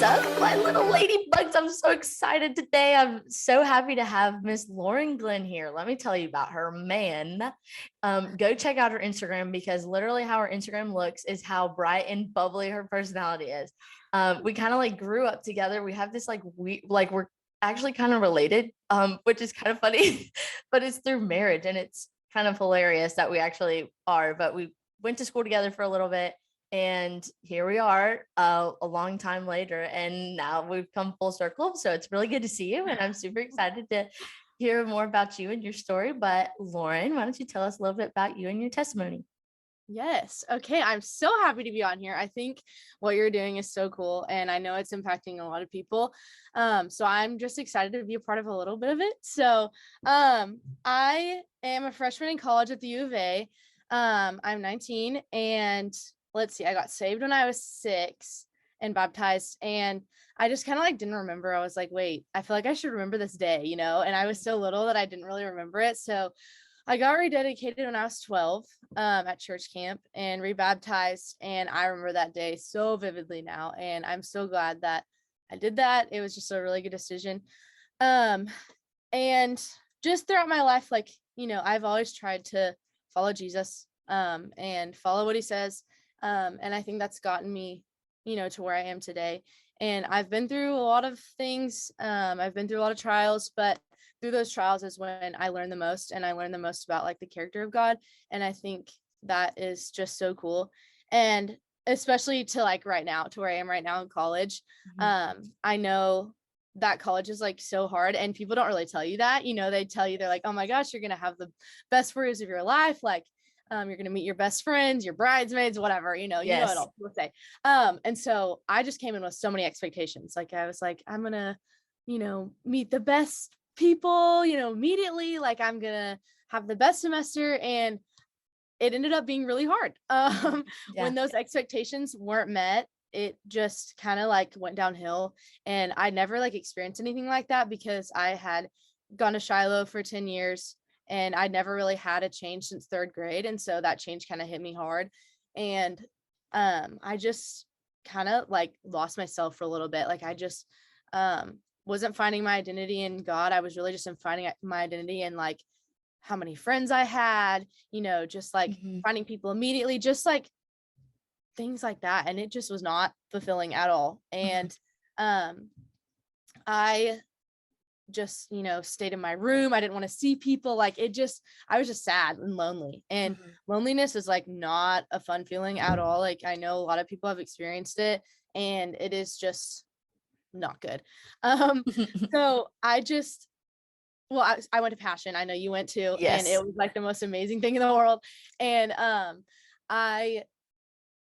up, my little ladybugs? I'm so excited today. I'm so happy to have Miss Lauren Glenn here. Let me tell you about her, man. Go check out her Instagram, because literally how her Instagram looks is how bright and bubbly her personality is. We kind of like grew up together. We have this we're actually kind of related, which is kind of funny, but it's through marriage, and it's kind of hilarious that we actually are. But we went to school together for a little bit. And here we are a long time later, and now we've come full circle. So it's really good to see you, and I'm super excited to hear more about you and your story. But Lauren, why don't you tell us a little bit about you and your testimony? Yes. Okay. I'm so happy to be on here. I think what you're doing is so cool, and I know it's impacting a lot of people. So I'm just excited to be a part of a little bit of it. So I am a freshman in college at the U of A. I'm 19, and let's see, I got saved when I was 6 and baptized, and I just kind of like didn't remember. I was like, wait, I feel like I should remember this day, and I was so little that I didn't really remember it. So I got rededicated when I was 12 at church camp and rebaptized, and I remember that day so vividly now, and I'm so glad that I did that. It was just a really good decision. And just throughout my life, I've always tried to follow Jesus and follow what he says. And I think that's gotten me, to where I am today. And I've been through a lot of things. I've been through a lot of trials, but through those trials is when I learned the most, and I learned the most about like the character of God. And I think that is just so cool. And especially to like right now, to where I am right now in college. I know that college is like so hard, and people don't really tell you that. They tell you, they're like, oh my gosh, you're gonna have the best 4 years of your life. Like, you're going to meet your best friends, your bridesmaids, whatever, you know Yes. what all people say. And so I just came in with so many expectations. Like, I was like, I'm going to, meet the best people, immediately. Like, I'm going to have the best semester. And it ended up being really hard. When those expectations weren't met, it just kind of like went downhill. And I never like experienced anything like that, because I had gone to Shiloh for 10 years. And I never really had a change since 3rd grade. And so that change kind of hit me hard. And I just kind of like lost myself for a little bit. Like, I just wasn't finding my identity in God. I was really just finding my identity in like how many friends I had, just like finding people immediately, just like things like that. And it just was not fulfilling at all. And I just stayed in my room. I didn't want to see people. Like, I was just sad and lonely, and loneliness is like not a fun feeling at all. Like, I know a lot of people have experienced it, and it is just not good. So I went to Passion. I know you went to. Yes. And it was like the most amazing thing in the world. And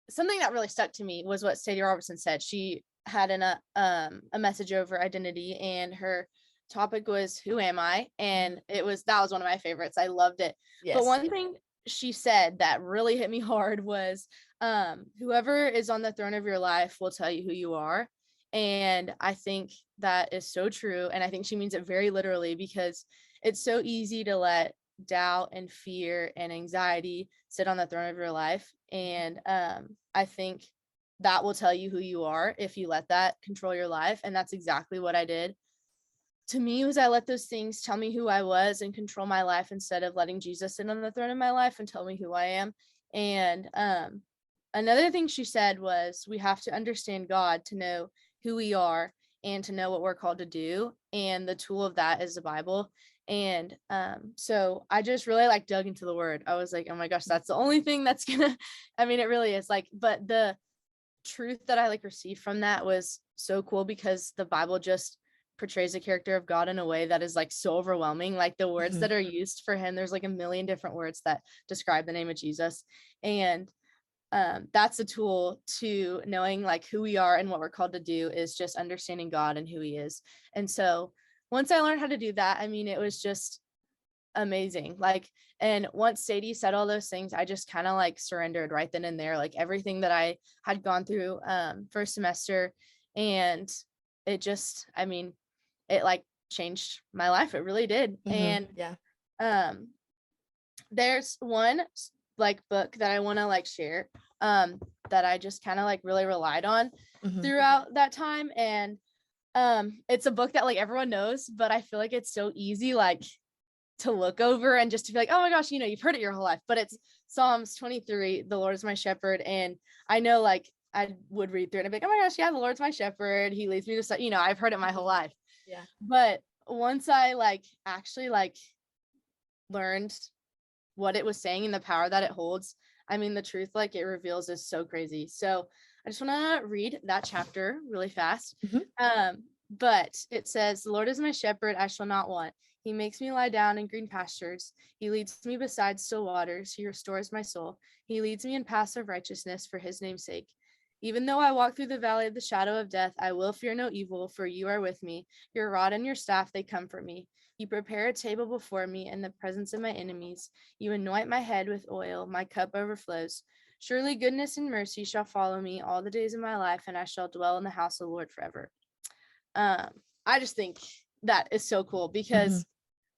something that really stuck to me was what Sadie Robertson said. She had a message over identity, and her topic was, who am I? And that was one of my favorites. I loved it. Yes. But one thing she said that really hit me hard was, whoever is on the throne of your life will tell you who you are. And I think that is so true. And I think she means it very literally, because it's so easy to let doubt and fear and anxiety sit on the throne of your life. And I think that will tell you who you are if you let that control your life. And that's exactly what I did. To me, was I let those things tell me who I was and control my life, instead of letting Jesus sit on the throne of my life and tell me who I am. And another thing she said was, we have to understand God to know who we are and to know what we're called to do. And the tool of that is the Bible. And so I just really like dug into the word. I was like, oh my gosh, that's the only thing that's gonna, I mean, it really is like, but the truth that I like received from that was so cool, because the Bible just portrays the character of God in a way that is like so overwhelming. Like, the words that are used for him, there's like a million different words that describe the name of Jesus. And that's a tool to knowing like who we are and what we're called to do, is just understanding God and who he is. And so once I learned how to do that, I mean, it was just amazing. Like, and once Sadie said all those things, I just kind of like surrendered right then and there, like everything that I had gone through first semester. And it just, I mean, it like changed my life. It really did. And there's one like book that I want to like share, that I just kind of like really relied on throughout that time. And it's a book that like everyone knows, but I feel like it's so easy like to look over and just to be like, oh my gosh, you've heard it your whole life. But it's Psalms 23, the Lord is my shepherd. And I know like I would read through it and be like, oh my gosh, yeah, the Lord's my shepherd, he leads me to I've heard it my whole life. Yeah. But once I like actually like learned what it was saying and the power that it holds, I mean, the truth like it reveals is so crazy. So I just want to read that chapter really fast. But it says, the Lord is my shepherd, I shall not want. He makes me lie down in green pastures. He leads me beside still waters. He restores my soul. He leads me in paths of righteousness for his name's sake. Even though I walk through the valley of the shadow of death, I will fear no evil, for you are with me. Your rod and your staff, they comfort me. You prepare a table before me in the presence of my enemies. You anoint my head with oil. My cup overflows. Surely goodness and mercy shall follow me all the days of my life, and I shall dwell in the house of the Lord forever. I just think that is so cool because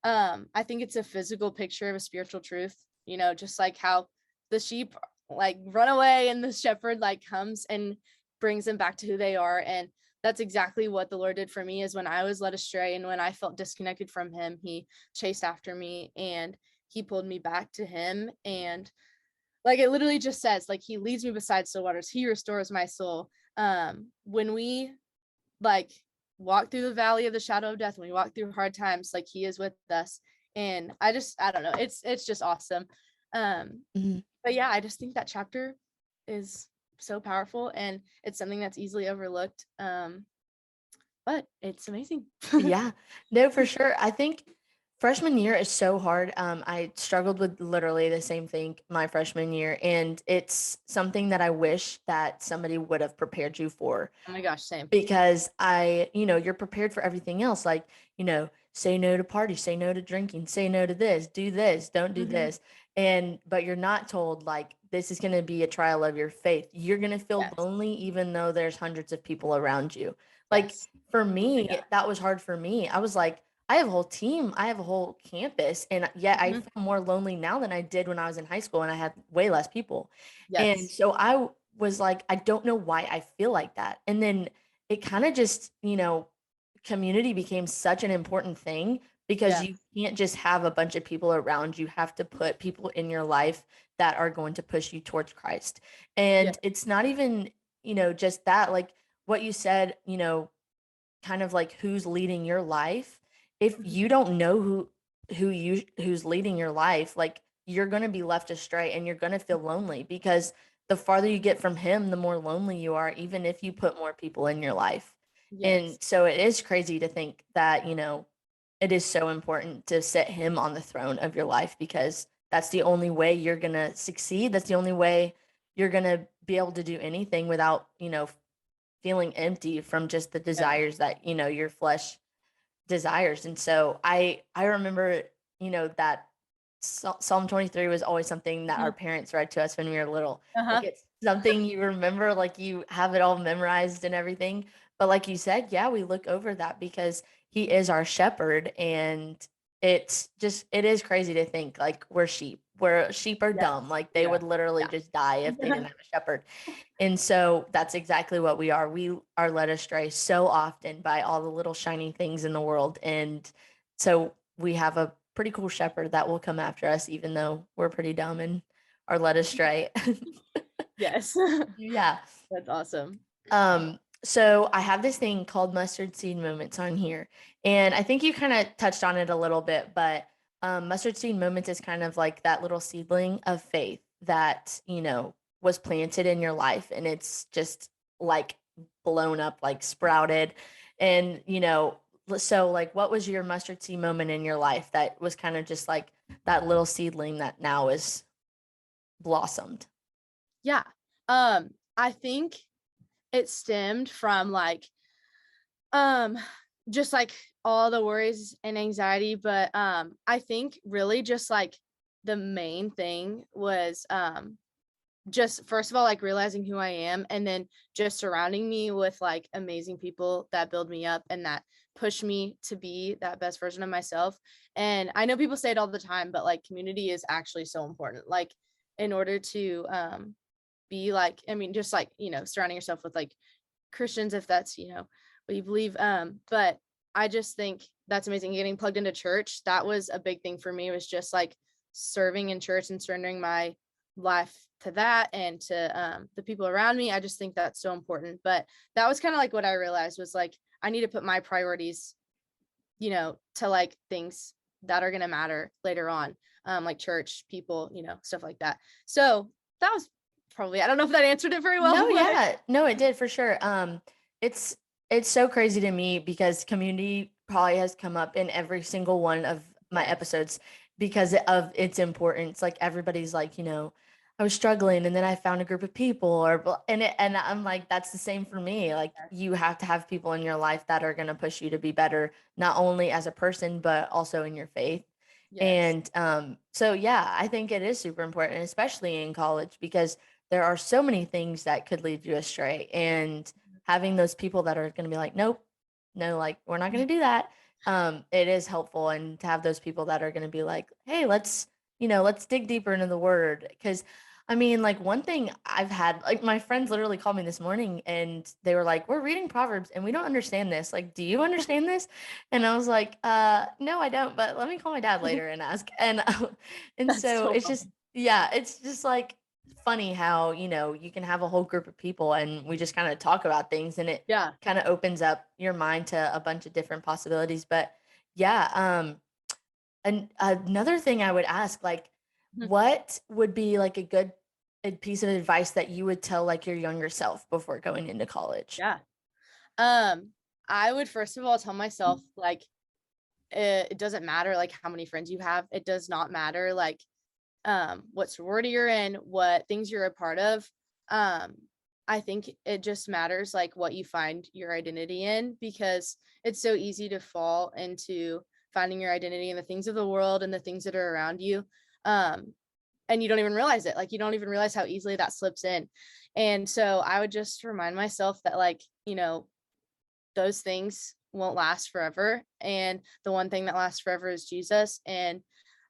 I think it's a physical picture of a spiritual truth, just like how the sheep like run away and the shepherd like comes and brings them back to who they are. And that's exactly what the Lord did for me, is when I was led astray and when I felt disconnected from him, he chased after me and he pulled me back to him. And like it literally just says like he leads me beside still waters, he restores my soul. When we like walk through the valley of the shadow of death, when we walk through hard times, like he is with us. And I don't know, it's just awesome. But yeah, I just think that chapter is so powerful and it's something that's easily overlooked. But it's amazing. Yeah, no, for sure. I think freshman year is so hard. I struggled with literally the same thing my freshman year, and it's something that I wish that somebody would have prepared you for. Oh my gosh, same. Because you're prepared for everything else. Like, say no to parties, say no to drinking, say no to this, don't do this. But you're not told like, this is going to be a trial of your faith. You're going to feel Yes. lonely, even though there's hundreds of people around you. Like Yes. for me, Yeah. that was hard for me. I was like, I have a whole team, I have a whole campus, and yet I feel more lonely now than I did when I was in high school and I had way less people. And Yes. so I was like, I don't know why I feel like that. And then it kind of just, community became such an important thing because Yeah. you can't just have a bunch of people around. You have to put people in your life that are going to push you towards Christ. Yeah. And it's not even, just that, like what you said, kind of like who's leading your life. If you don't know who's leading your life, like you're going to be left astray and you're going to feel lonely because the farther you get from him, the more lonely you are, even if you put more people in your life. And Yes. so it is crazy to think that, it is so important to set him on the throne of your life because that's the only way you're going to succeed. That's the only way you're going to be able to do anything without, feeling empty from just the Yeah. desires that, your flesh desires. And so I remember, that Psalm 23 was always something that our parents read to us when we were little. Like it's something you remember, like you have it all memorized and everything. But like you said, yeah, we look over that because he is our shepherd. And it is crazy to think like sheep are dumb. Yes. Like they Yeah. would literally just die if they didn't have a shepherd. And so that's exactly what we are. We are led astray so often by all the little shiny things in the world. And so we have a pretty cool shepherd that will come after us, even though we're pretty dumb and are led astray. Yes. Yeah. That's awesome. So I have this thing called mustard seed moments on here. And I think you kind of touched on it a little bit, but mustard seed moments is kind of like that little seedling of faith that, was planted in your life and it's just like blown up, like sprouted. And, so like what was your mustard seed moment in your life that was kind of just like that little seedling that now is blossomed? Yeah. I think it stemmed from like just like all the worries and anxiety, but I think really just like the main thing was just first of all like realizing who I am, and then just surrounding me with like amazing people that build me up and that push me to be that best version of myself. And I know people say it all the time, but like community is actually so important. Like in order to be like, I mean, just like, surrounding yourself with like Christians, if that's, what you believe. But I just think that's amazing. Getting plugged into church, that was a big thing for me, was just like serving in church and surrendering my life to that and to the people around me. I just think that's so important. But that was kind of like what I realized was like, I need to put my priorities, to like things that are going to matter later on, like church, people, stuff like that. So that was probably, I don't know if that answered it very well. No, But yeah. No, it did for sure. It's it's so crazy to me because community probably has come up in every single one of my yes, episodes because of its importance. Like everybody's like, I was struggling and then I found a group of people and I'm like, that's the same for me. Like you have to have people in your life that are going to push you to be better, not only as a person, but also in your faith. yes, And so yeah, I think it is super important, especially in college, because there are so many things that could lead you astray. And having those people that are going to be like, nope, no, like we're not going to do that. It is helpful, and to have those people that are going to be like, hey, let's dig deeper into the word. Because I mean, like one thing I've had, like my friends literally called me this morning and they were like, we're reading Proverbs and we don't understand this. Like, do you understand this? And I was like, no, I don't, but let me call my dad later and ask. And and that's so so it's funny. just, yeah, it's just like funny how, you can have a whole group of people and we just kind of talk about things, and it Yeah. kind of opens up your mind to a bunch of different possibilities. But yeah, and another thing I would ask, like, Mhm. what would be like a piece of advice that you would tell like your younger self before going into college? Yeah. Um, I would first of all tell myself like it doesn't matter like how many friends you have. It does not matter like what sorority you're in, what things you're a part of. Um, I think it just matters like what you find your identity in, because it's so easy to fall into finding your identity in the things of the world and the things that are around you. Um, and you don't even realize it. Like you don't even realize how easily that slips in. And so I would just remind myself that like, those things won't last forever. And the one thing that lasts forever is Jesus. And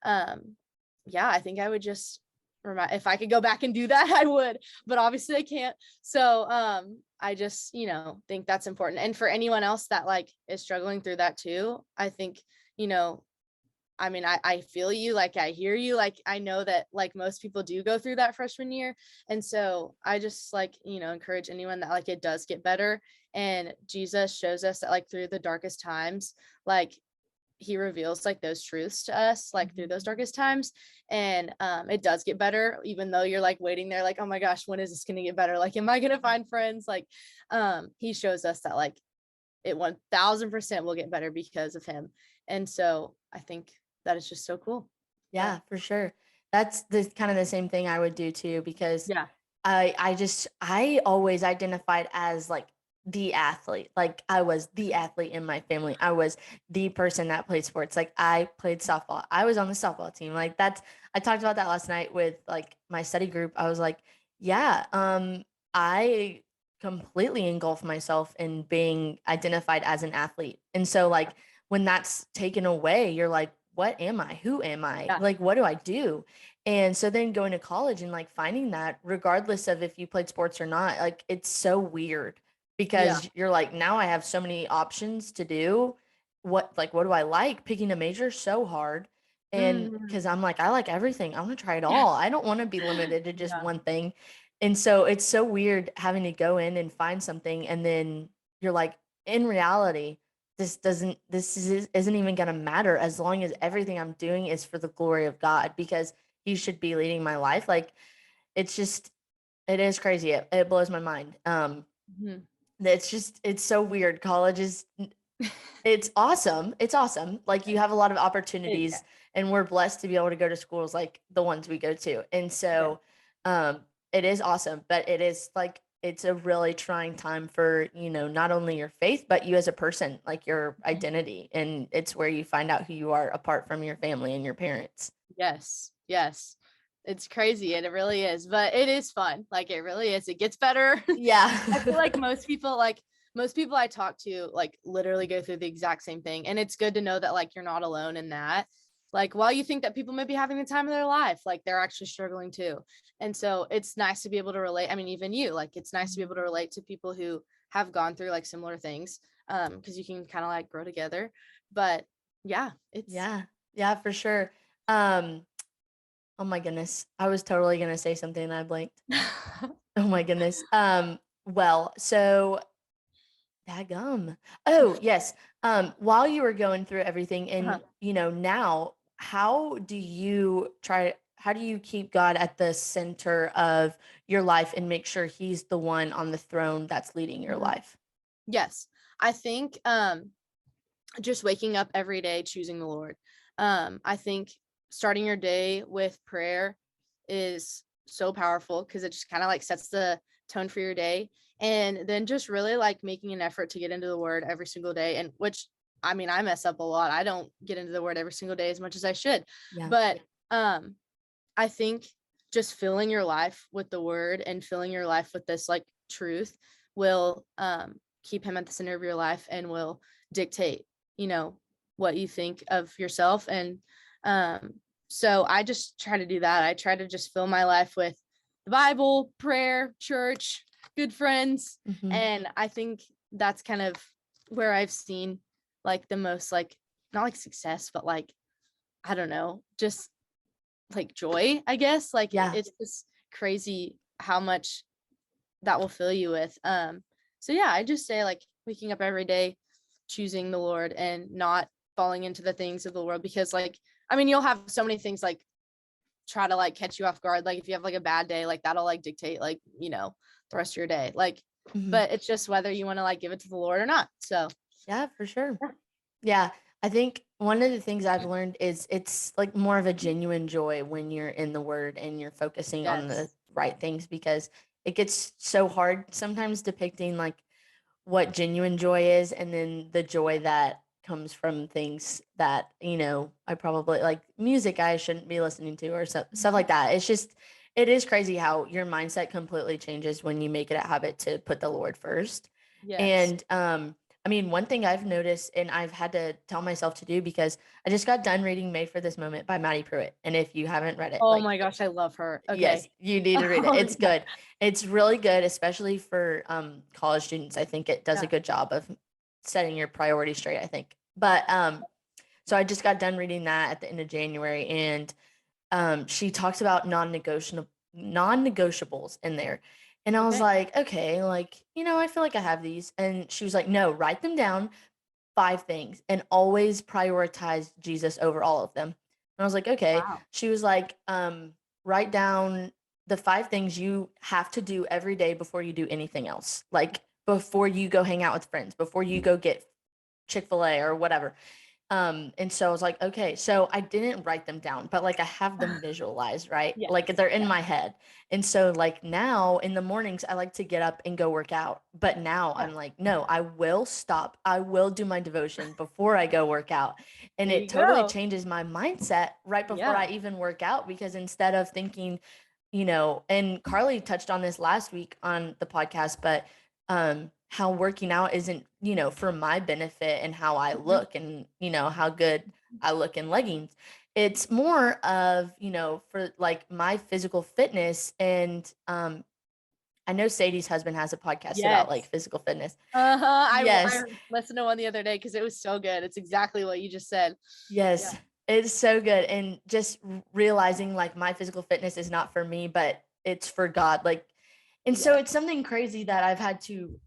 um, yeah, I think I would just remind, if I could go back and do that, I would, but obviously I can't. So I just, think that's important. And for anyone else that like is struggling through that too, I think, you know, I mean, I feel you, like I hear you, like I know that like most people do go through that freshman year. And so I just like, encourage anyone that like it does get better. And Jesus shows us that like through the darkest times, like he reveals like those truths to us, like through those darkest times. And it does get better, even though you're like waiting there, like, oh my gosh, when is this gonna get better? Like, am I gonna find friends? Like, he shows us that like it 1000% will get better because of him. And so I think that is just so cool. Yeah. Yeah, for sure. That's the kind of the same thing I would do too, because Yeah. I always identified as like the athlete. Like I was the athlete in my family. I was the person that played sports. Like I played softball. I was on the softball team. Like that's I talked about that last night with like my study group. I was like, yeah, I completely engulf myself in being identified as an athlete. And so like when that's taken away, you're like, what am I? Who am I? Yeah. Like what do I do? And so then going to college and like finding that regardless of if you played sports or not, like it's so weird Yeah. because you're like, now I have so many options to do. What do I like? Picking a major so hard. And Mhm. because I'm like, I like everything. I want to try it all. Yes. I don't want to be limited to just Yeah. one thing. And so it's so weird having to go in and find something and then you're like, in reality, isn't even going to matter as long as everything I'm doing is for the glory of God, because he should be leading my life. Like it's just it is crazy. It blows my mind. Mhm. It's so weird. College is it's awesome. It's awesome. Like you have a lot of Yeah. opportunities and we're blessed to be able to go to schools like the ones we go to. And Yeah. so it is awesome, but it is like it's a really trying time for, not only your faith, but you as a person, like your Mhm. identity. And it's where you find out who you are apart from your family and your parents. Yes. Yes. It's crazy, and it really is, but it is fun. Like it really is. It gets better. I feel Yeah. like most people I talk to like literally go through the exact same thing. And it's good to know that like you're not alone in that. like, while you think that people may be having the time of their life, like they're actually struggling too. And so it's nice to be able to relate. I mean, even you, like, it's nice to be able to relate to people who have gone through like similar things, because you can kind of like grow together. But yeah, it's Yeah. Yeah, for sure. Um, oh my goodness. I was totally gonna say something and I blanked. Oh my goodness. Well, so Daggum. Oh, yes. While you were going through everything uh-huh. and now, how do you keep God at the center of your life and make sure he's the one on the throne that's leading your Mhm. life? Yes, I think just waking up every day choosing the Lord. I think starting your day with prayer is so powerful because it just kind of like sets the tone for your day. And then just really like making an effort to get into the word every single day. And which, I mean, I mess up a lot. I don't get into the word every single day as much as I should. Yeah. But I think just filling your life with the word and filling your life with this like truth will keep him at the center of your life and will dictate, you know, what you think of yourself. And um so I just try to do that. I try to just fill my life with the Bible, prayer, church, good friends. Hmm. And I think that's kind of where I've seen like the most like not like success, but like I don't know, just like joy, I guess. Like Yeah. it's just crazy how much that will fill you with. So yeah, I just say like waking up every day, choosing the Lord and not falling into the things of the world because like I mean you'll have so many things like try to like catch you off guard. Like if you have like a bad day, like that'll like dictate like, the rest of your day. Like, Hmm. but it's just whether you want to like give it to the Lord or not. So Yeah, for sure. yeah. Yeah, I think one of the things I've learned is it's like more of a genuine joy when you're in the word and you're focusing on the Yes. right things because it gets so hard sometimes depicting like what genuine joy is and then the joy that comes from things that, I probably like music I shouldn't be listening to or stuff Mhm. like that. It is crazy how your mindset completely changes when you make it a habit to put the Lord first. Yes. And I mean, one thing I've noticed and I've had to tell myself to do because I just got done reading Made for This Moment by Maddie Pruitt. And if you haven't read it, Oh like, my gosh, I love her. yes, Okay. you need to read it. Oh It's yeah. good. It's really good, especially for college students. I think it does a Yeah. good job of setting your priorities straight, I think. But so I just got done reading that at the end of January and she talks about non-negotiables in there. And I was Okay. like, okay, like, I feel like I have these. And she was like, no, write them down, 5 things, and always prioritize Jesus over all of them. And I was like, okay. Wow. She was like, write down the 5 things you have to do every day before you do anything else. Like before you go hang out with friends, before you go get Chick-fil-A or whatever. And so I was like, okay, so I didn't write them down, but like I have them visualized, right? Yes. Like they're in Yeah. my head. And so like now in the mornings I like to get up and go work out. But now Yeah. I'm like, no, I will stop. I will do my devotion before I go work out. And There it you totally go. changes my mindset right before Yeah. I even work out because instead of thinking, and Carly touched on this last week on the podcast, but how working out isn't, for my benefit and how I Mhm. look and, how good I look in leggings. It's more of, for like my physical fitness and I know Sadie's husband has a podcast about like Yes. physical fitness. Uh-huh. I Yes. listened to one the other day because it was so good. It's exactly what you just said. Yeah. Yes. It's so good and just realizing like my physical fitness is not for me, but it's for God. Like and so Yes. it's something crazy that I've had to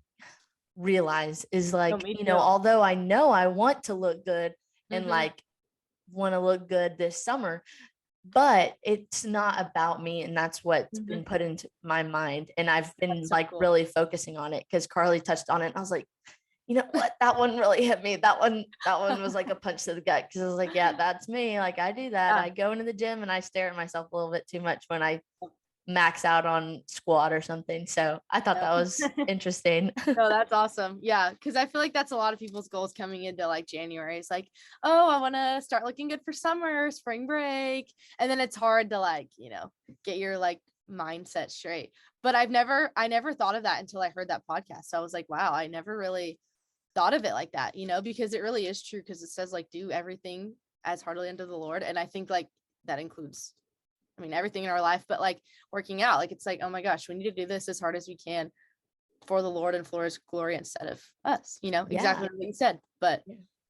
realize is No, like, me too. although I know I want to look good and Hmm. like want to look good this summer, but it's not about me. And that's what's Hmm. been put into my mind. And I've been That's so like cool. really focusing on it because Carly touched on it. And I was like, you know what? That one really hit me. That one was like a punch to the gut because I was like, yeah, that's me. Like I do that. Yeah. I go into the gym and I stare at myself a little bit too much when I max out on squat or something. So I thought Yeah. that was interesting. No, that's awesome. Yeah, because I feel like that's a lot of people's goals coming into like January. It's like, oh, I want to start looking good for summer, spring break, and then it's hard to like, get your like mindset straight. But I never thought of that until I heard that podcast. So I was like, wow, I never really thought of it like that, because it really is true. Because it says like do everything as heartily unto the Lord. And I think like that includes, I mean, everything in our life, but like working out, like it's like, oh my gosh, we need to do this as hard as we can for the Lord and for his glory instead of us, Yeah. exactly what you said. But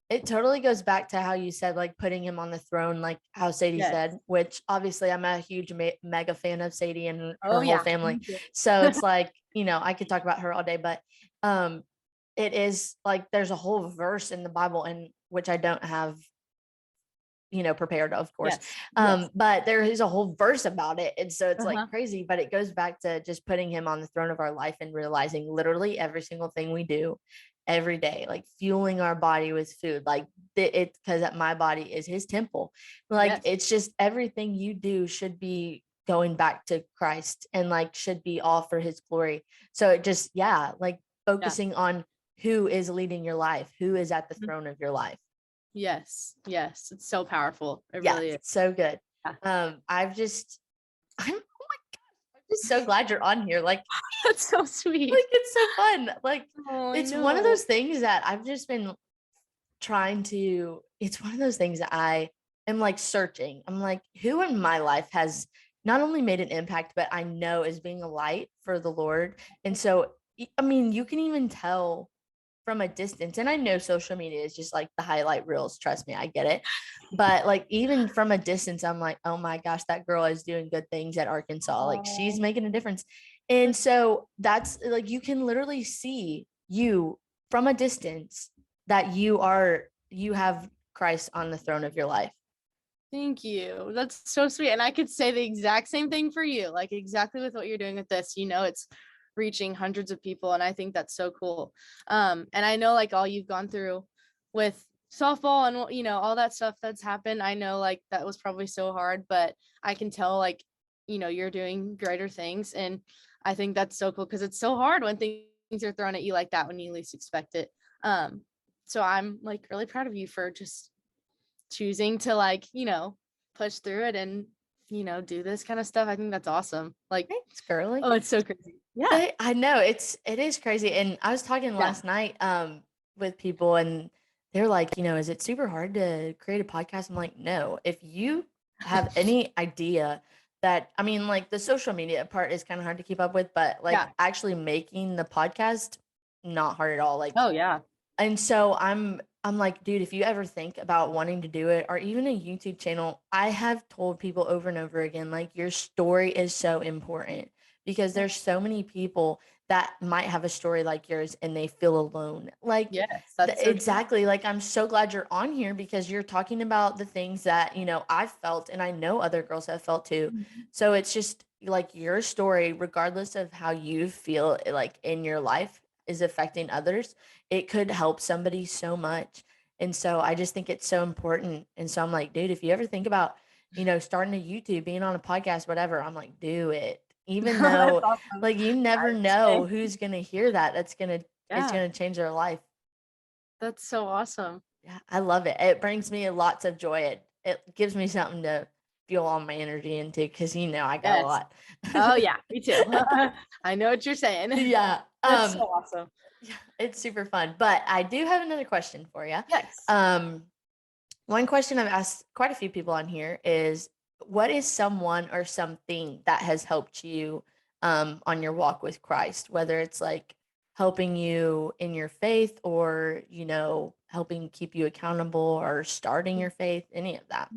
it totally goes back to how you said, like putting him on the throne, like how Sadie said, which obviously I'm a huge mega fan of Sadie and her whole family. So it's like, I could talk about her all day, but it is like there's a whole verse in the Bible, and which I don't have prepared, of course. But there is a whole verse about it. And so it's like crazy, but it goes back to just putting him on the throne of our life and realizing literally every single thing we do every day, like fueling our body with food, like it's because my body is his temple. Like it's just everything you do should be going back to Christ and like should be all for his glory. So it just, like focusing on who is leading your life, who is at the throne of your life. Yes. It's so powerful. It really is. So good. I'm oh my gosh, I'm just so glad you're on here. Like, that's so sweet. Like, it's so fun. Like, it's one of those things that I've just been it's one of those things that I am like searching. I'm like, who in my life has not only made an impact, but I know is being a light for the Lord. And so, I mean, you can even tell from a distance, and I know social media is just like the highlight reels, trust me, I get it, but like even from a distance, I'm like, oh my gosh, that girl is doing good things at Arkansas, like she's making a difference. And so that's like, you can literally see you from a distance that you have Christ on the throne of your life. Thank you. That's so sweet. And I could say the exact same thing for you, like exactly with what you're doing with this, it's reaching hundreds of people. And I think that's so cool. And I know like all you've gone through with softball and, all that stuff that's happened. I know like that was probably so hard, but I can tell like, you're doing greater things. And I think that's so cool because it's so hard when things are thrown at you like that, when you least expect it. So I'm like really proud of you for just choosing to like, push through it and, do this kind of stuff. I think that's awesome. Like, thanks, girly. Oh, it's so crazy. Yeah. I know it is crazy. And I was talking last night with people, and they're like, is it super hard to create a podcast? I'm like, no. If you have any idea that, I mean, like the social media part is kind of hard to keep up with, but like actually making the podcast, not hard at all. Like, oh yeah. And so I'm like, dude, if you ever think about wanting to do it, or even a YouTube channel, I have told people over and over again, like, your story is so important, because there's so many people that might have a story like yours and they feel alone. Like, yes, that's so exactly. Like, I'm so glad you're on here, because you're talking about the things that, I've felt, and I know other girls have felt too. So it's just like your story, regardless of how you feel like in your life is affecting others, it could help somebody so much. And so I just think it's so important. And so I'm like, dude, if you ever think about, starting a YouTube, being on a podcast, whatever, I'm like, do it. Even though awesome. Like, you never know who's going to hear that. It's going to change their life. That's so awesome. Yeah, I love it. It brings me lots of joy. It gives me something to fuel all my energy into, because I got a lot. Oh yeah, me too. I know what you're saying. Yeah. That's so awesome. Yeah, it's super fun. But I do have another question for you. Yes. One question I've asked quite a few people on here is, what is someone or something that has helped you on your walk with Christ? Whether it's like helping you in your faith, or, helping keep you accountable, or starting your faith, any of that.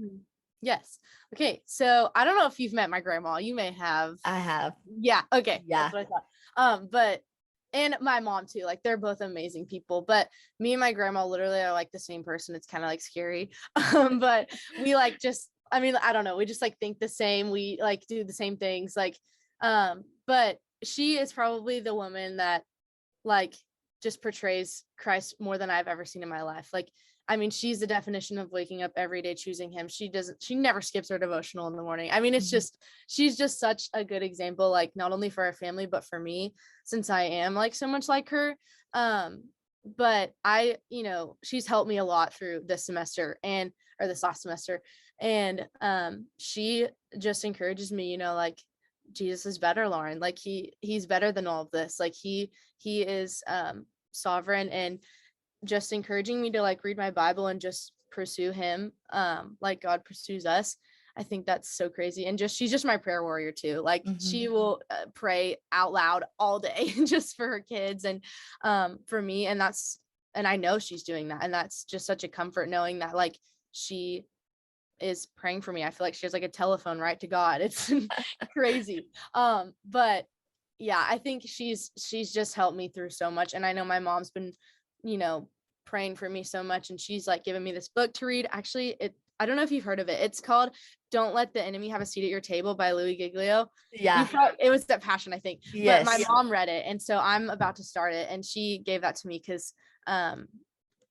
Yes. Okay. So I don't know if you've met my grandma. You may have. I have. Yeah. Okay. Yeah. That's what I thought. And my mom too, like they're both amazing people, but me and my grandma literally are like the same person. It's kind of like scary. But we like I don't know. We just like think the same. We like do the same things. Like, but she is probably the woman that like just portrays Christ more than I've ever seen in my life. Like, I mean, she's the definition of waking up every day, choosing him. She never skips her devotional in the morning. I mean, she's just such a good example, like not only for our family, but for me, since I am like so much like her. But she's helped me a lot through this semester or this last semester. And she just encourages me, like, Jesus is better, Lauren. Like he's better than all of this. Like he is sovereign, and just encouraging me to like read my Bible and just pursue him like God pursues us. I think that's so crazy. And she's just my prayer warrior too. Like she will pray out loud all day just for her kids and for me. And I know she's doing that. And that's just such a comfort knowing that like she is praying for me. I feel like she has like a telephone right to God. It's crazy. But yeah, I think she's just helped me through so much. And I know my mom's been, praying for me so much. And she's like giving me this book to read. Actually, I don't know if you've heard of it. It's called Don't Let the Enemy Have a Seat at Your Table by Louis Giglio. Yeah. It was that Passion, I think. Yes. But my mom read it. And so I'm about to start it. And she gave that to me because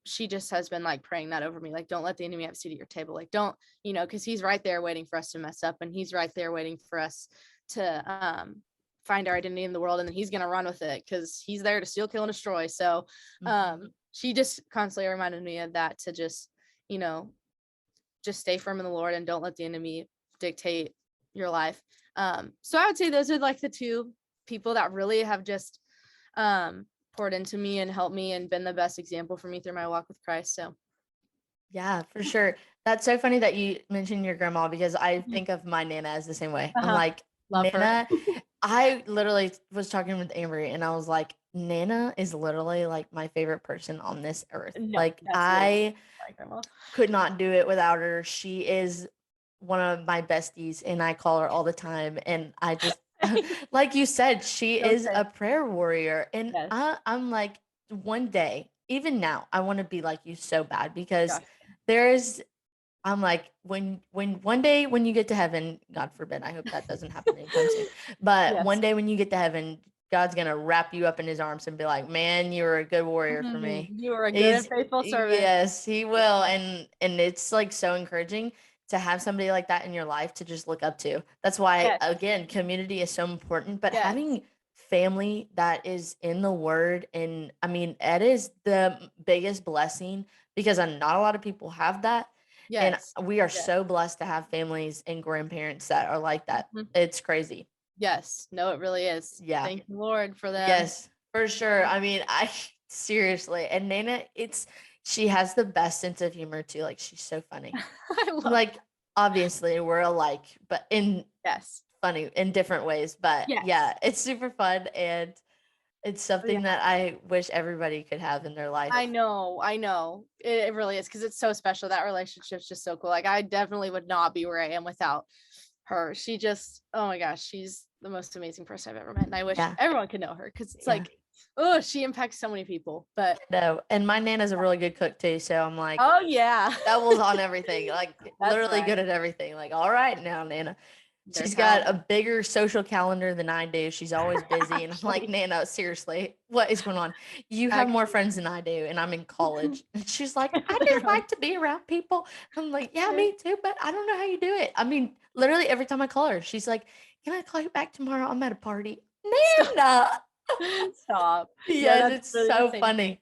she just has been like praying that over me. Like, don't let the enemy have a seat at your table. Like, don't, because he's right there waiting for us to mess up. And he's right there waiting for us to find our identity in the world. And then he's going to run with it because he's there to steal, kill, and destroy. So she just constantly reminded me of that, to just, just stay firm in the Lord and don't let the enemy dictate your life. So I would say those are like the two people that really have just poured into me and helped me and been the best example for me through my walk with Christ. So yeah, for sure. That's so funny that you mentioned your grandma, because I think of my Nana as the same way. I'm like, love Nana, her. I literally was talking with Avery and I was like, Nana is literally like my favorite person on this earth. No, like I could not do it without her. She is one of my besties and I call her all the time. And I just, like you said, she is a prayer warrior. And I'm like, one day, even now, I want to be like you so bad, because I'm like, when one day when you get to heaven, God forbid, I hope that doesn't happen anytime soon. But one day when you get to heaven, God's gonna wrap you up in his arms and be like, man, you were a good warrior for me. You were a good and faithful servant. Yes, he will. And it's like so encouraging to have somebody like that in your life to just look up to. That's why, again, community is so important, but having family that is in the word, and I mean, it is the biggest blessing, because not a lot of people have that. And we are so blessed to have families and grandparents that are like that. It's crazy. Yes. No, it really is. Yeah. Thank you, Lord, for that. Yes, for sure. I mean, seriously, and Nana, she has the best sense of humor too. Like, she's so funny. Like, obviously we're alike, but funny in different ways. But yeah, it's super fun, and it's something that I wish everybody could have in their life. I know. It really is, because it's so special. That relationship's just so cool. Like, I definitely would not be where I am without her. She just, oh my gosh, she's the most amazing person I've ever met. And I wish everyone could know her, because it's like, oh, she impacts so many people. But no, and my Nana's a really good cook too. So I'm like, oh yeah, doubles on everything. Like, literally good at everything. Like, all right now, Nana. She's got a bigger social calendar than I do. She's always busy. And I'm like, Nana, seriously, what is going on? You have more friends than I do, and I'm in college. And she's like, I just like to be around people. I'm like, yeah, me too, but I don't know how you do it. I mean, literally every time I call her, she's like, can I call you back tomorrow? I'm at a party. Nana. Stop. Yes, it's really so funny.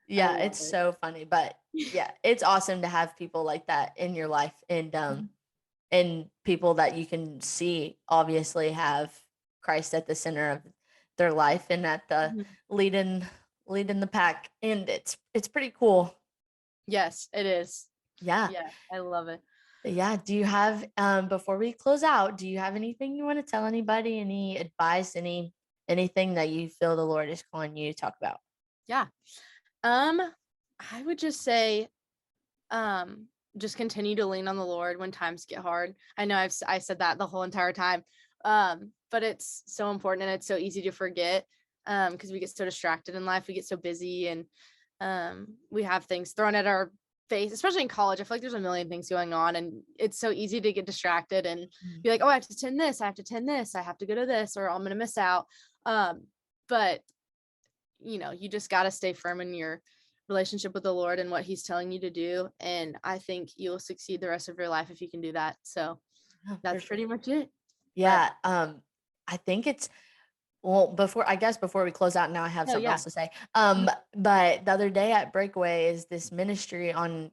Yeah, it's so funny. But yeah, it's awesome to have people like that in your life. And people that you can see obviously have Christ at the center of their life and at the leading the pack. And it's pretty cool. Yes, it is. Yeah. Yeah, I love it. Yeah. Do you have, before we close out, do you have anything you want to tell anybody? Any advice, anything that you feel the Lord is calling you to talk about? Yeah. I would just say, just continue to lean on the Lord when times get hard. I know I said that the whole entire time. But it's so important, and it's so easy to forget, because we get so distracted in life. We get so busy, and we have things thrown at our face, especially in college. I feel like there's a million things going on, and it's so easy to get distracted and be like, oh, I have to attend this, I have to attend this, I have to go to this, or I'm going to miss out. But you just got to stay firm in your relationship with the Lord and what he's telling you to do. And I think you'll succeed the rest of your life if you can do that. So that's pretty much it. Yeah. I think it's, well, before we close out, now I have something else to say. But the other day at Breakaway is this ministry on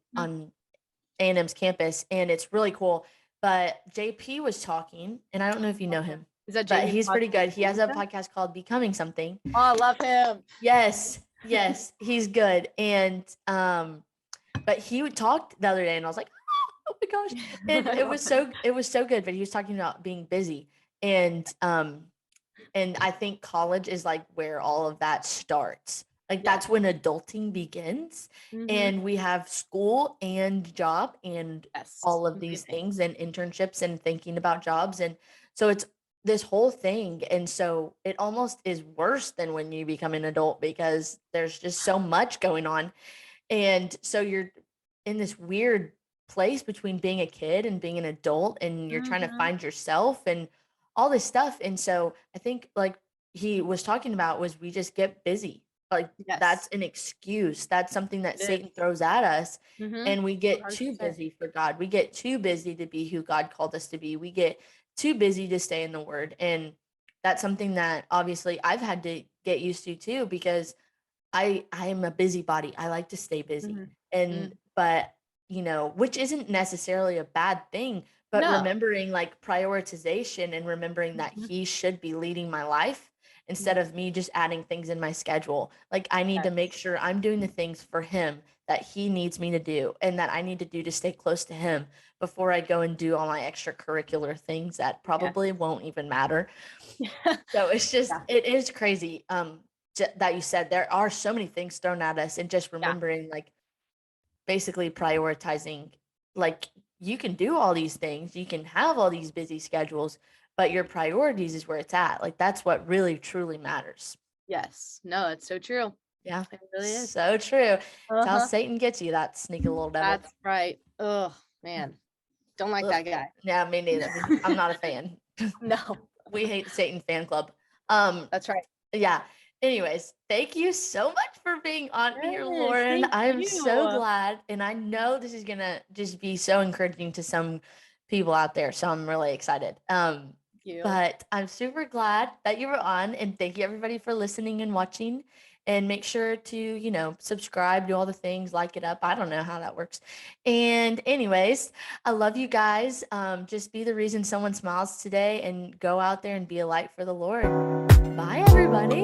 A&M's campus, and it's really cool. But JP was talking, and I don't know if you know him. Is that but he's pretty good. He has a podcast called Becoming Something. Oh, I love him. Yes, he's good. And but he would talk the other day and I was like, oh my gosh. And I love it was so good. But he was talking about being busy. And I think college is like where all of that starts. Like Yeah. that's when adulting begins. Mhm. And we have school and job and Yes. all of these Amazing. things and internships and thinking about jobs. And so it's this whole thing. And so it almost is worse than when you become an adult because there's just so much going on. And so you're in this weird place between being a kid and being an adult, and you're trying to Mhm. find yourself and all this stuff. And so I think like he was talking about was we just get busy. Like that's Yes. an excuse. That's something that It is. Satan throws at us. Mhm. And we get too 100%. busy for God. We get too busy to be who God called us to be. We get too busy to stay in the word. And that's something that obviously I've had to get used to too, because I am a busybody. I like to stay busy. Mhm. And Mm. but, you know, which isn't necessarily a bad thing, but No. remembering like prioritization and remembering that Mhm. he should be leading my life instead Mhm. of me just adding things in my schedule. Like I need to make Yes. sure I'm doing the things for him that he needs me to do and that I need to do to stay close to him before I go and do all my extracurricular things that probably Yes. won't even matter. So it's just Yeah. it is crazy that you said there are so many things thrown at us, and just Yeah. remembering like basically prioritizing, like you can do all these things, you can have all these busy schedules, but your priorities is where it's at. Like that's what really truly matters. Yes. No, it's so true. Yeah. It really is. So true. It's how Uh-huh. Satan gets you, that sneaky little devil. That's right. Oh, man. Don't like Ugh. that guy. Yeah, me neither. I'm not a fan. No. We hate Satan fan club. That's right. Yeah. Anyways, thank you so much for being on here, Yes, Lauren. thank I'm so you. glad. And I know this is gonna just be so encouraging to some people out there. So I'm really excited. Thank you. But I'm super glad that you were on, and thank you everybody for listening and watching. And make sure to, you know, subscribe, do all the things, like it up. I don't know how that works. And anyways, I love you guys. Just be the reason someone smiles today and go out there and be a light for the Lord. Bye, everybody.